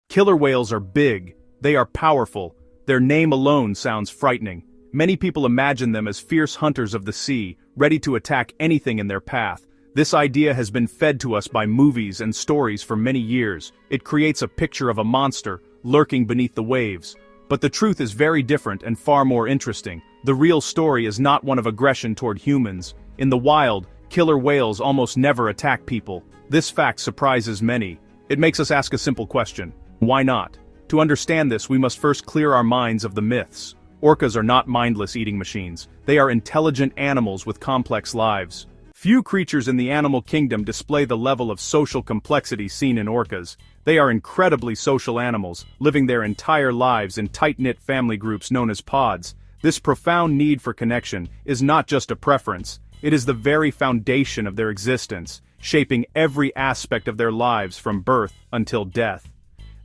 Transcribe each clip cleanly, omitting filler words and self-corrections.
Killer whales are big, they are powerful, their name alone sounds frightening. Many people imagine them as fierce hunters of the sea, ready to attack anything in their path. This idea has been fed to us by movies and stories for many years. It creates a picture of a monster, lurking beneath the waves. But the truth is very different and far more interesting. The real story is not one of aggression toward humans. In the wild, killer whales almost never attack people. This fact surprises many. It makes us ask a simple question: why not? To understand this, we must first clear our minds of the myths. Orcas are not mindless eating machines. They are intelligent animals with complex lives. Few creatures in the animal kingdom display the level of social complexity seen in orcas. They are incredibly social animals, living their entire lives in tight-knit family groups known as pods. This profound need for connection is not just a preference, it is the very foundation of their existence, shaping every aspect of their lives from birth until death.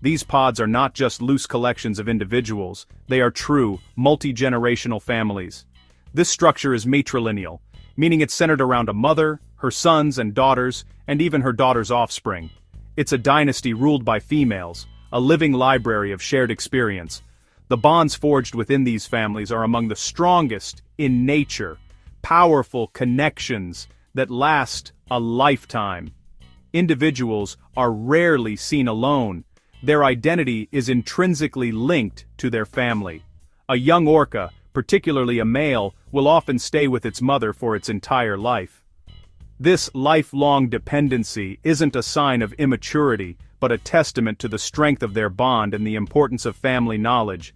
These pods are not just loose collections of individuals, they are true, multi-generational families. This structure is matrilineal, meaning it's centered around a mother, her sons and daughters, and even her daughter's offspring. It's a dynasty ruled by females, a living library of shared experience. The bonds forged within these families are among the strongest in nature, powerful connections that last a lifetime. Individuals are rarely seen alone. Their identity is intrinsically linked to their family. A young orca, particularly a male, will often stay with its mother for its entire life. This lifelong dependency isn't a sign of immaturity, but a testament to the strength of their bond and the importance of family knowledge.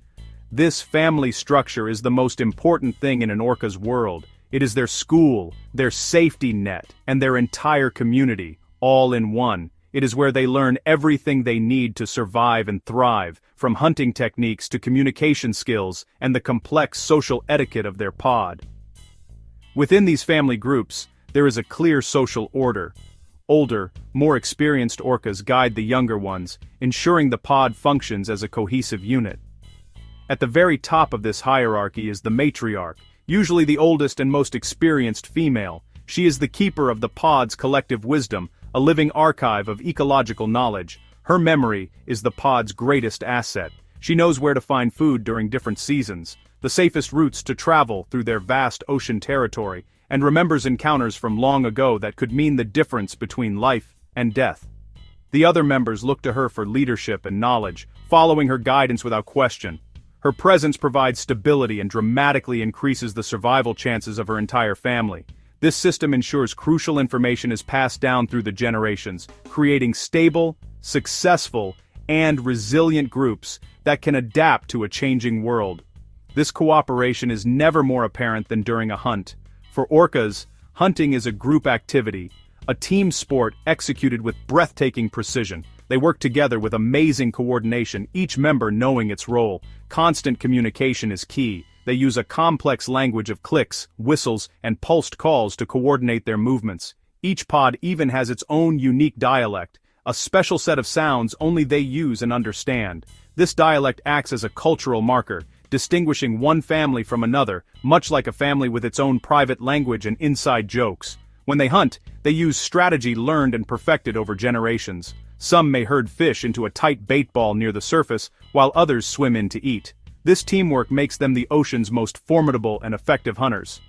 This family structure is the most important thing in an orca's world. It is their school, their safety net, and their entire community, all in one. It is where they learn everything they need to survive and thrive, from hunting techniques to communication skills and the complex social etiquette of their pod. Within these family groups, there is a clear social order. Older, more experienced orcas guide the younger ones, ensuring the pod functions as a cohesive unit. At the very top of this hierarchy is the matriarch, usually the oldest and most experienced female. She is the keeper of the pod's collective wisdom, a living archive of ecological knowledge. Her memory is the pod's greatest asset. She knows where to find food during different seasons, the safest routes to travel through their vast ocean territory, and remembers encounters from long ago that could mean the difference between life and death. The other members look to her for leadership and knowledge, following her guidance without question. Her presence provides stability and dramatically increases the survival chances of her entire family. This system ensures crucial information is passed down through the generations, creating stable, successful, and resilient groups that can adapt to a changing world. This cooperation is never more apparent than during a hunt. For orcas, hunting is a group activity, a team sport executed with breathtaking precision. They work together with amazing coordination, each member knowing its role. Constant communication is key. They use a complex language of clicks, whistles, and pulsed calls to coordinate their movements. Each pod even has its own unique dialect, a special set of sounds only they use and understand. This dialect acts as a cultural marker, distinguishing one family from another, much like a family with its own private language and inside jokes. When they hunt, they use strategy learned and perfected over generations. Some may herd fish into a tight bait ball near the surface, while others swim in to eat. This teamwork makes them the ocean's most formidable and effective hunters.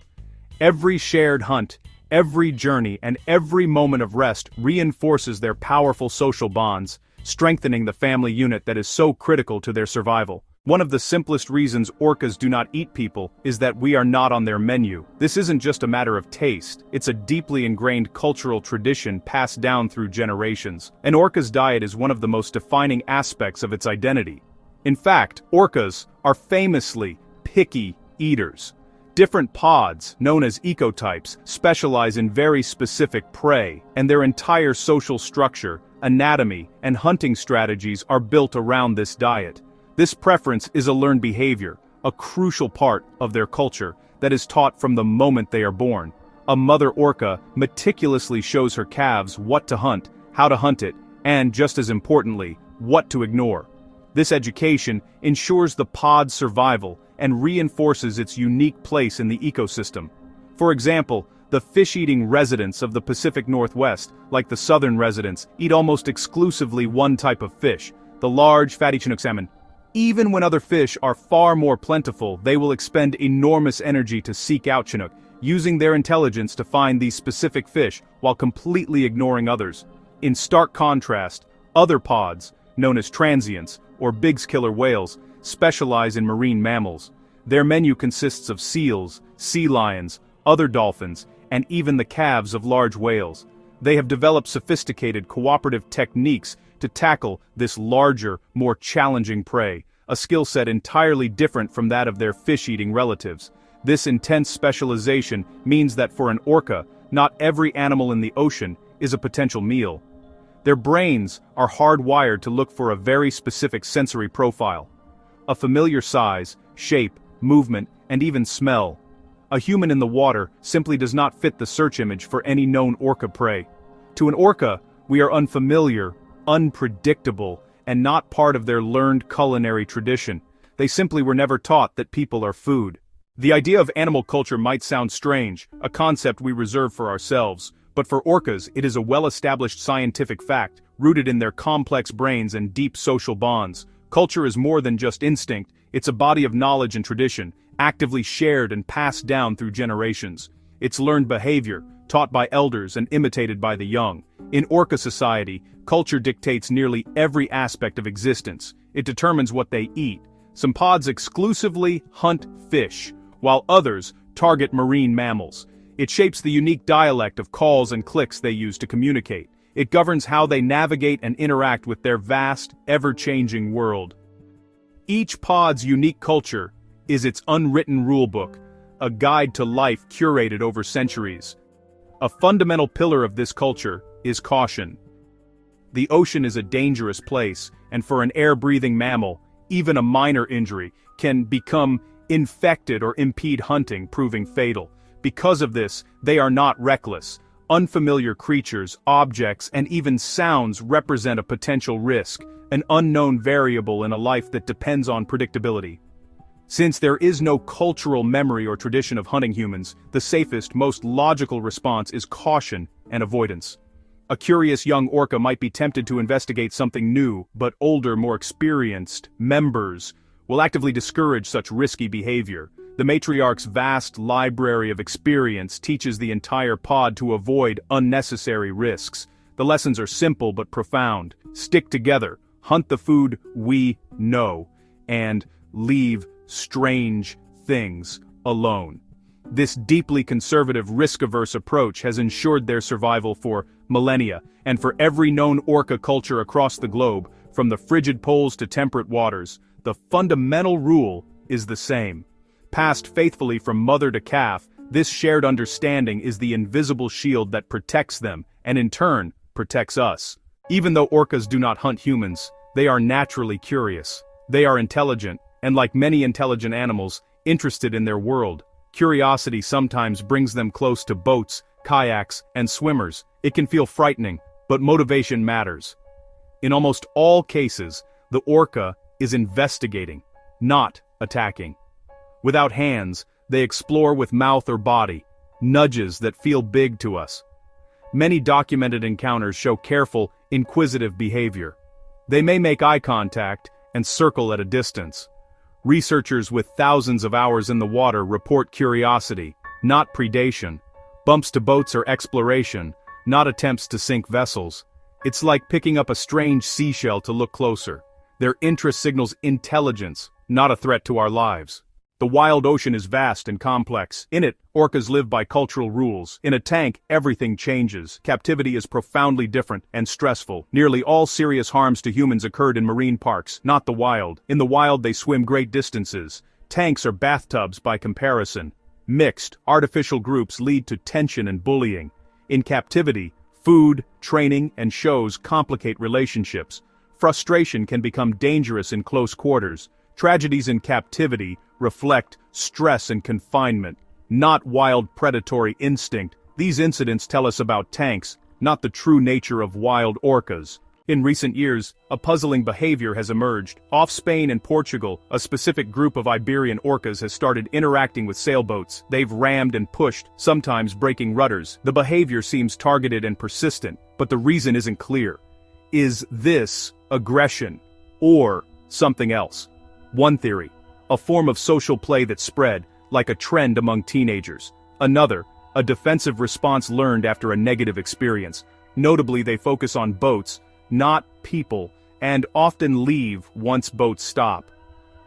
Every shared hunt, every journey, and every moment of rest reinforces their powerful social bonds, strengthening the family unit that is so critical to their survival. One of the simplest reasons orcas do not eat people is that we are not on their menu. This isn't just a matter of taste, it's a deeply ingrained cultural tradition passed down through generations. An orca's diet is one of the most defining aspects of its identity. In fact, orcas are famously picky eaters. Different pods, known as ecotypes, specialize in very specific prey, and their entire social structure, anatomy, and hunting strategies are built around this diet. This preference is a learned behavior, a crucial part of their culture that is taught from the moment they are born. A mother orca meticulously shows her calves what to hunt, how to hunt it, and, just as importantly, what to ignore. This education ensures the pod's survival and reinforces its unique place in the ecosystem. For example, the fish-eating residents of the Pacific Northwest, like the southern residents, eat almost exclusively one type of fish, the large, fatty Chinook salmon. Even when other fish are far more plentiful, they will expend enormous energy to seek out Chinook, using their intelligence to find these specific fish while completely ignoring others. In stark contrast, other pods, known as transients, or big killer whales, specialize in marine mammals. Their menu consists of seals, sea lions, other dolphins, and even the calves of large whales. They have developed sophisticated cooperative techniques to tackle this larger, more challenging prey, a skill set entirely different from that of their fish-eating relatives. This intense specialization means that for an orca, not every animal in the ocean is a potential meal. Their brains are hardwired to look for a very specific sensory profile. A familiar size, shape, movement, and even smell. A human in the water simply does not fit the search image for any known orca prey. To an orca, we are unfamiliar, unpredictable, and not part of their learned culinary tradition. They simply were never taught that people are food. The idea of animal culture might sound strange, a concept we reserve for ourselves, but for orcas it is a well-established scientific fact, rooted in their complex brains and deep social bonds. Culture is more than just instinct, it's a body of knowledge and tradition, actively shared and passed down through generations. It's learned behavior, taught by elders and imitated by the young. In orca society, culture dictates nearly every aspect of existence. It determines what they eat. Some pods exclusively hunt fish, while others target marine mammals. It shapes the unique dialect of calls and clicks they use to communicate. It governs how they navigate and interact with their vast, ever-changing world. Each pod's unique culture is its unwritten rulebook, a guide to life curated over centuries. A fundamental pillar of this culture is caution. The ocean is a dangerous place, and for an air-breathing mammal, even a minor injury can become infected or impede hunting, proving fatal. Because of this, they are not reckless. Unfamiliar creatures, objects, and even sounds represent a potential risk, an unknown variable in a life that depends on predictability. Since there is no cultural memory or tradition of hunting humans, the safest, most logical response is caution and avoidance. A curious young orca might be tempted to investigate something new, but older, more experienced members will actively discourage such risky behavior. The matriarch's vast library of experience teaches the entire pod to avoid unnecessary risks. The lessons are simple but profound. Stick together, hunt the food we know, and leave strange things alone. This deeply conservative, risk-averse approach has ensured their survival for millennia, and for every known orca culture across the globe, from the frigid poles to temperate waters, the fundamental rule is the same. Passed faithfully from mother to calf, this shared understanding is the invisible shield that protects them, and in turn, protects us. Even though orcas do not hunt humans, they are naturally curious. They are intelligent, and like many intelligent animals, interested in their world. Curiosity sometimes brings them close to boats, kayaks, and swimmers. It can feel frightening, but motivation matters. In almost all cases, the orca is investigating, not attacking. Without hands, they explore with mouth or body, nudges that feel big to us. Many documented encounters show careful, inquisitive behavior. They may make eye contact and circle at a distance. Researchers with thousands of hours in the water report curiosity, not predation. Bumps to boats are exploration, not attempts to sink vessels. It's like picking up a strange seashell to look closer. Their interest signals intelligence, not a threat to our lives. The wild ocean is vast and complex. In it, orcas live by cultural rules. In a tank, everything changes. Captivity is profoundly different and stressful. Nearly all serious harms to humans occurred in marine parks, not the wild. In the wild, they swim great distances. Tanks are bathtubs by comparison. Mixed, artificial groups lead to tension and bullying. In captivity, food, training, and shows complicate relationships. Frustration can become dangerous in close quarters. Tragedies in captivity reflect stress and confinement, not wild predatory instinct. These incidents tell us about tanks, not the true nature of wild orcas. In recent years, a puzzling behavior has emerged. Off Spain and Portugal, a specific group of Iberian orcas has started interacting with sailboats. They've rammed and pushed, sometimes breaking rudders. The behavior seems targeted and persistent, but the reason isn't clear. Is this aggression? or something else. One theory, a form of social play that spread, like a trend among teenagers. Another, a defensive response learned after a negative experience. Notably, they focus on boats, not people, and often leave once boats stop.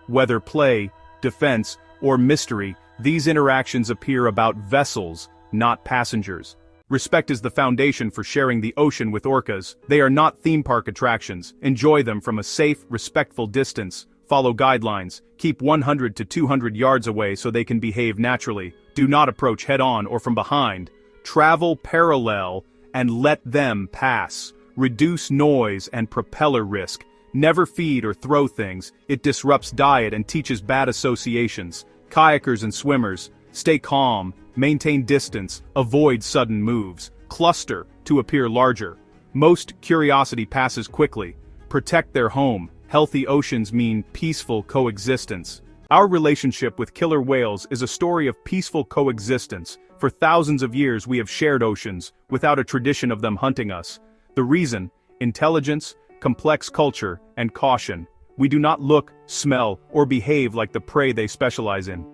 Whether play, defense, or mystery, these interactions appear about vessels, not passengers. Respect is the foundation for sharing the ocean with orcas. They are not theme park attractions. Enjoy them from a safe, respectful distance. Follow guidelines. Keep 100 to 200 yards away so they can behave naturally. Do not approach head-on or from behind. Travel parallel and let them pass. Reduce noise and propeller risk. Never feed or throw things. It disrupts diet and teaches bad associations. Kayakers and swimmers, stay calm, maintain distance, avoid sudden moves. Cluster to appear larger. Most curiosity passes quickly. Protect their home. Healthy oceans mean peaceful coexistence. Our relationship with killer whales is a story of peaceful coexistence. For thousands of years we have shared oceans, without a tradition of them hunting us. The reason: intelligence, complex culture, and caution. We do not look, smell, or behave like the prey they specialize in.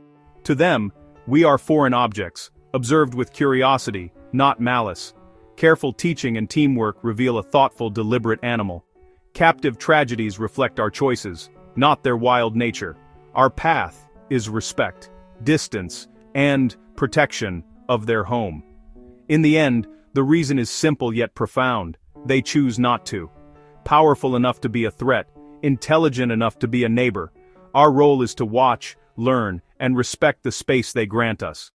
To them, we are foreign objects, observed with curiosity, not malice. Careful teaching and teamwork reveal a thoughtful, deliberate animal. Captive tragedies reflect our choices, not their wild nature. Our path is respect, distance, and protection of their home. In the end, the reason is simple yet profound. They choose not to. Powerful enough to be a threat, intelligent enough to be a neighbor. Our role is to watch, learn, and respect the space they grant us.